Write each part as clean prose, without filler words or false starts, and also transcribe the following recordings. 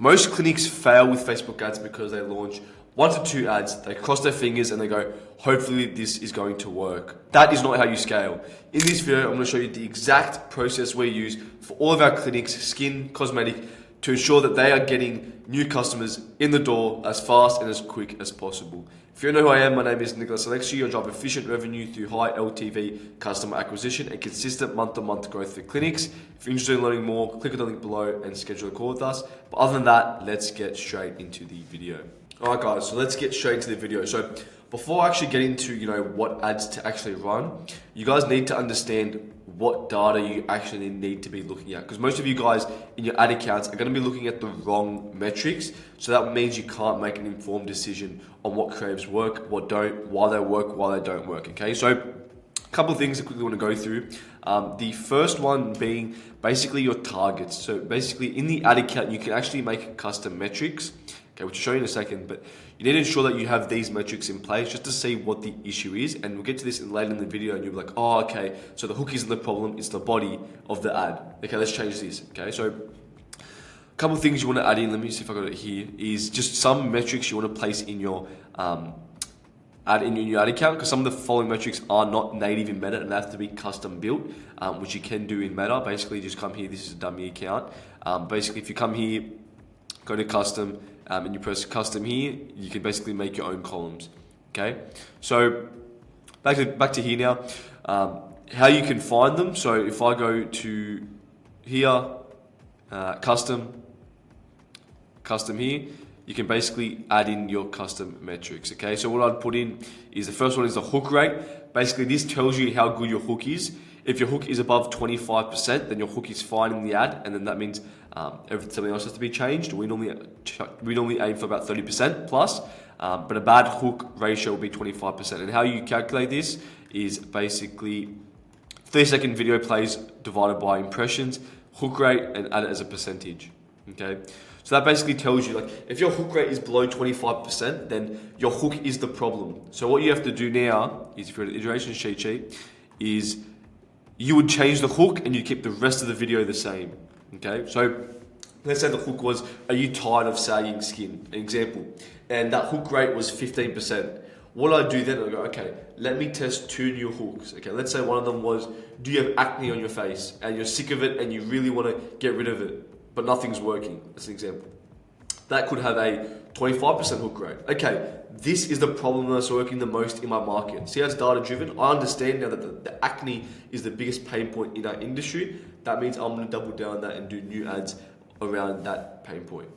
Most clinics fail with Facebook ads because they launch 1 to 2 ads, they cross their fingers and they go, hopefully this is going to work. That is not how you scale. In this video, I'm going to show you the exact process we use for all of our clinics, skin, cosmetic, to ensure that they are getting new customers in the door as fast and as quick as possible. If you don't know who I am, my name is Nicholas Alexi. I drive efficient revenue through high LTV customer acquisition and consistent month-to-month growth for clinics. If you're interested in learning more, click on the link below and schedule a call with us. But other than that, let's get straight into the video. Alright guys, so let's get straight into the video. So before I actually get into what ads to actually run, you guys need to understand what data you actually need to be looking at, because most of you guys in your ad accounts are going to be looking at the wrong metrics. So that means you can't make an informed decision on what creatives work, what don't, why they work, why they don't work. Okay, so a couple of things I quickly want to go through. The first one being basically your targets. So basically in the ad account, you can actually make custom metrics, okay, which I'll show you in a second, but you need to ensure that you have these metrics in place just to see what the issue is. And we'll get to this later in the video and you'll be like, oh, okay, so the hook isn't the problem, it's the body of the ad. Okay, let's change this. Okay, so a couple of things you want to add in, let me see if I got it here, is just some metrics you want to place in your ad account, because some of the following metrics are not native in Meta and they have to be custom built, which you can do in Meta. Basically, just come here, this is a dummy account. Basically, if you come here, go to custom, and you press custom here, you can basically make your own columns. Okay, so back to here now. How you can find them. So if I go to here, custom here, you can basically add in your custom metrics. Okay, so what I'd put in is the first one is the hook rate. Basically, this tells you how good your hook is. If your hook is above 25%, then your hook is fine in the ad, and then that means everything else has to be changed. We normally aim for about 30% plus, but a bad hook ratio will be 25%. And how you calculate this is basically 30-second video plays divided by impressions, hook rate, and add it as a percentage. Okay, so that basically tells you, like, if your hook rate is below 25%, then your hook is the problem. So what you have to do now is, if you're at the iteration cheat sheet, is you would change the hook and you keep the rest of the video the same. Okay, so let's say the hook was, are you tired of sagging skin? An example. And that hook rate was 15%. What I do then, I go, okay, let me test 2 new hooks. Okay, let's say one of them was, do you have acne on your face and you're sick of it and you really want to get rid of it, but nothing's working? That's an example. That could have a 25% hook rate. Okay, this is the problem that's working the most in my market. See how it's data driven? I understand now that the acne is the biggest pain point in our industry. That means I'm going to double down on that and do new ads around that pain point.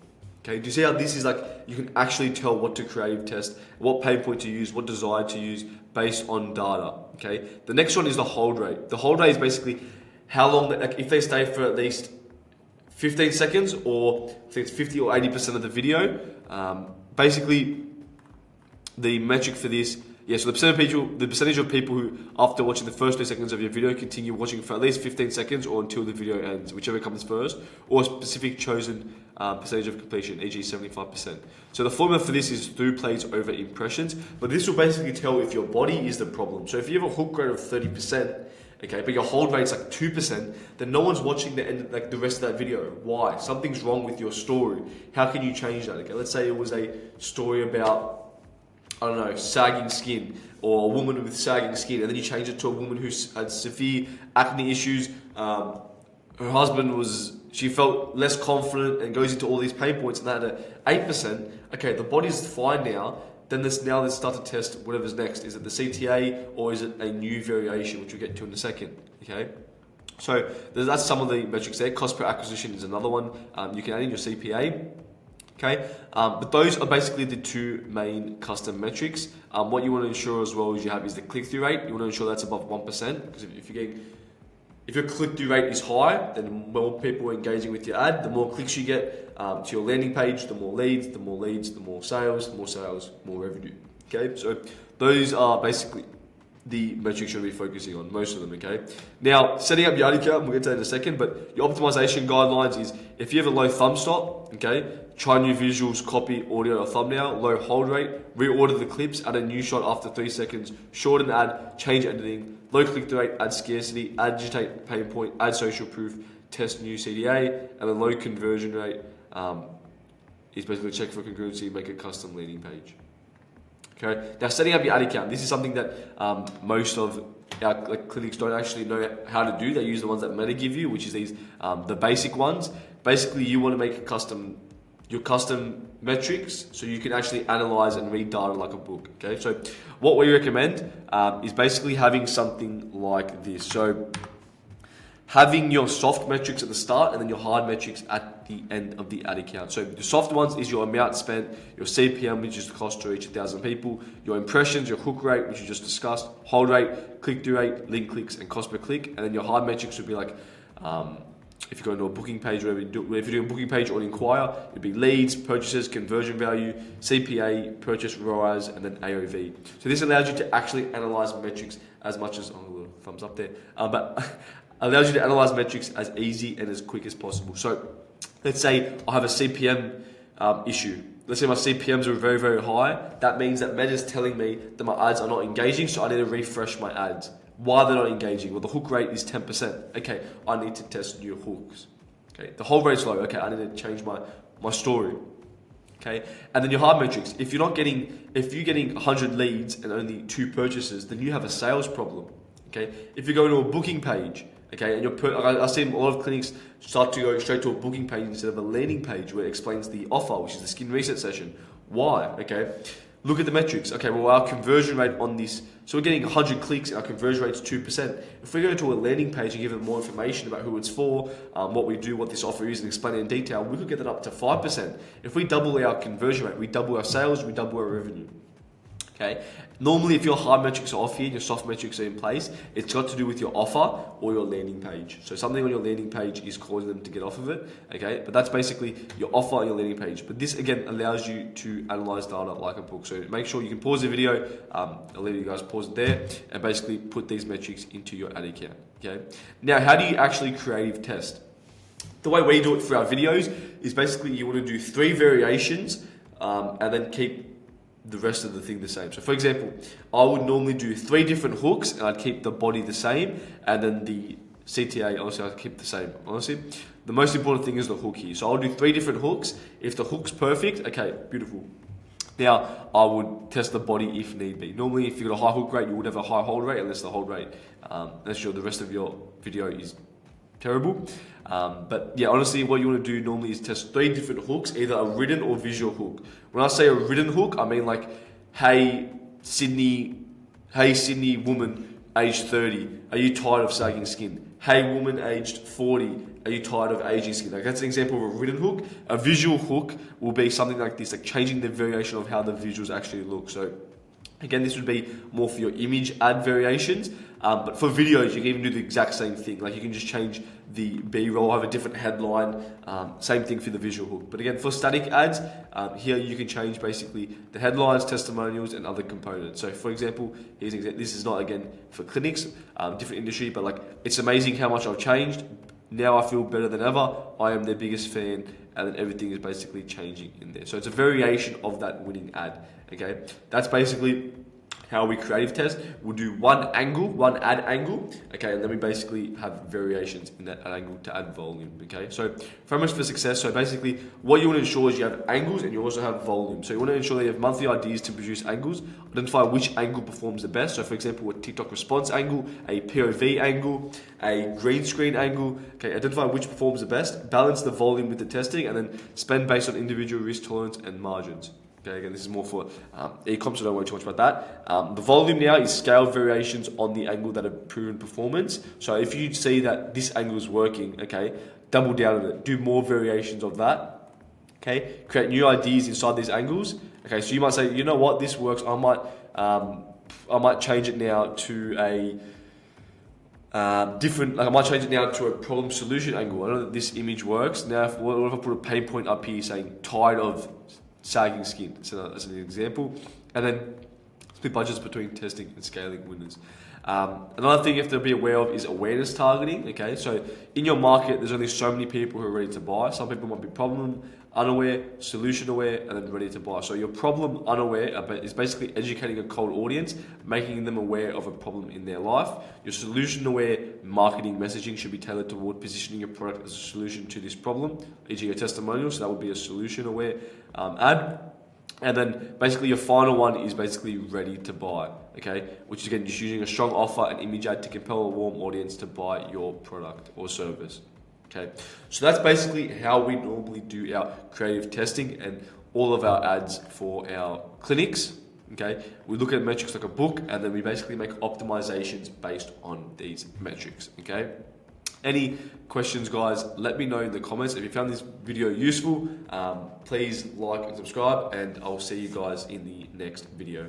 Okay, do you see how this is like, you can actually tell what to creative test, what pain point to use, what desire to use based on data. Okay, the next one is the hold rate. The hold rate is basically how long, like if they stay for at least 15 seconds, or I think it's 50 or 80% of the video. Basically, the metric for this, so the percentage of people who, after watching the first 2 seconds of your video, continue watching for at least 15 seconds or until the video ends, whichever comes first, or a specific chosen percentage of completion, e.g. 75%. So the formula for this is through plays over impressions, but this will basically tell if your body is the problem. So if you have a hook rate of 30%, okay, but your hold rate's like 2%, then no one's watching the end, like the rest of that video. Why? Something's wrong with your story. How can you change that? Okay, let's say it was a story about, I don't know, sagging skin, or a woman with sagging skin, and then you change it to a woman who had severe acne issues. Her husband she felt less confident and goes into all these pain points, and that had a 8%. Okay, the body's fine now. Then let's start to test whatever's next. Is it the CTA or is it a new variation, which we'll get to in a second? Okay, so that's some of the metrics there. Cost per acquisition is another one. You can add in your CPA. Okay, but those are basically the 2 main custom metrics. What you want to ensure as well is the click-through rate. You want to ensure that's above 1%, because if your click-through rate is high, then the more people are engaging with your ad, the more clicks you get to your landing page, the more leads, the more sales, more revenue. Okay, so those are basically the metrics you'll be focusing on, most of them. Okay, now setting up your ad account, we'll get to that in a second, but your optimization guidelines is, if you have a low thumb stop, okay, try new visuals, copy, audio, or thumbnail, low hold rate, reorder the clips, add a new shot after 3 seconds, shorten ad, change editing, low click-through rate, add scarcity, agitate pain point, add social proof, test new CDA, and a low conversion rate, is basically check for congruency, make a custom landing page. Okay. Now setting up your ad account. This is something that most of our clinics don't actually know how to do. They use the ones that Meta give you, which is these the basic ones. Basically, you want to make your custom metrics so you can actually analyze and read data like a book. Okay. So what we recommend is basically having something like this. So having your soft metrics at the start and then your hard metrics at the end of the ad account. So the soft ones is your amount spent, your CPM, which is the cost to reach 1,000 people, your impressions, your hook rate, which you just discussed, hold rate, click-through rate, link clicks, and cost per click. And then your hard metrics would be like, if you go into a booking page, if you're doing a booking page or an inquire, it'd be leads, purchases, conversion value, CPA, purchase ROAS, and then AOV. So this allows you to actually analyze metrics as much as, a little thumbs up there, but allows you to analyze metrics as easy and as quick as possible. So let's say I have a CPM issue. Let's say my CPMs are very, very high. That means that Meta is telling me that my ads are not engaging, so I need to refresh my ads. Why they're not engaging? Well, the hook rate is 10%. Okay, I need to test new hooks. Okay, the hold rate's low. Okay, I need to change my story. Okay, and then your hard metrics. If you're getting 100 leads and only 2 purchases, then you have a sales problem. Okay, if you go to a booking page, okay, and I've seen a lot of clinics start to go straight to a booking page instead of a landing page where it explains the offer, which is the skin reset session. Why? Okay, look at the metrics. Okay, well, our conversion rate on this, so we're getting 100 clicks and our conversion rate's 2%. If we go to a landing page and give them more information about who it's for, what we do, what this offer is, and explain it in detail, we could get that up to 5%. If we double our conversion rate, we double our sales, we double our revenue. Okay. Normally, if your hard metrics are off here and your soft metrics are in place, it's got to do with your offer or your landing page. So something on your landing page is causing them to get off of it. Okay, but that's basically your offer and your landing page. But this again allows you to analyze data like a book. So make sure you can pause the video. I'll let you guys pause it there and basically put these metrics into your ad account. Okay. Now, how do you actually creative test? The way we do it for our videos is basically you want to do 3 variations and then keep the rest of the thing the same. So for example, I would normally do 3 different hooks and I'd keep the body the same, and then the CTA, honestly, I'd keep the same. Honestly, the most important thing is the hook here. So I'll do 3 different hooks. If the hook's perfect, okay, beautiful. Now, I would test the body if need be. Normally, if you've got a high hook rate, you would have a high hold rate, unless the hold rate, the rest of your video is terrible. But yeah, honestly, what you want to do normally is test 3 different hooks, either a written or visual hook. When I say a written hook, I mean like, hey Sydney woman, aged 30, are you tired of sagging skin? Hey woman, aged 40, are you tired of aging skin? Like, that's an example of a written hook. A visual hook will be something like this, like changing the variation of how the visuals actually look. So again, this would be more for your image ad variations, but for videos, you can even do the exact same thing. Like, you can just change the B-roll, have a different headline, same thing for the visual hook. But again, for static ads, here you can change basically the headlines, testimonials, and other components. So for example, here's an example. This is not, again, for clinics, different industry, but like, it's amazing how much I've changed. Now I feel better than ever. I am their biggest fan, and then everything is basically changing in there. So it's a variation of that winning ad. Okay, that's basically how we creative test. We'll do one ad angle, okay, and then we basically have variations in that ad angle to add volume, okay? So frameworks for success, so basically what you want to ensure is you have angles and you also have volume. So you want to ensure that you have monthly ideas to produce angles, identify which angle performs the best. So for example, a TikTok response angle, a POV angle, a green screen angle, okay, identify which performs the best, balance the volume with the testing, and then spend based on individual risk tolerance and margins. Okay, again, this is more for e-com, so don't worry too much about that. The volume now is scaled variations on the angle that have proven performance. So if you see that this angle is working, okay, double down on it. Do more variations of that. Okay, create new ideas inside these angles. Okay, so you might say, you know what, this works. I might change it now to a I might change it now to a problem solution angle. I know that this image works. Now, what if I put a pain point up here saying tired of sagging skin, so that's an example, and then split budgets between testing and scaling winners. Another thing you have to be aware of is awareness targeting. Okay, so in your market, there's only so many people who are ready to buy. Some people might be problem unaware, solution aware, and then ready to buy. So your problem unaware is basically educating a cold audience, making them aware of a problem in their life. Your solution aware marketing messaging should be tailored toward positioning your product as a solution to this problem, e.g. a testimonial, so that would be a solution aware ad. And then basically your final one is basically ready to buy, okay? Which is again just using a strong offer and image ad to compel a warm audience to buy your product or service, okay? So that's basically how we normally do our creative testing and all of our ads for our clinics, okay? We look at metrics like a book, and then we basically make optimizations based on these metrics, okay? Any questions, guys, let me know in the comments. If you found this video useful, please like and subscribe, and I'll see you guys in the next video.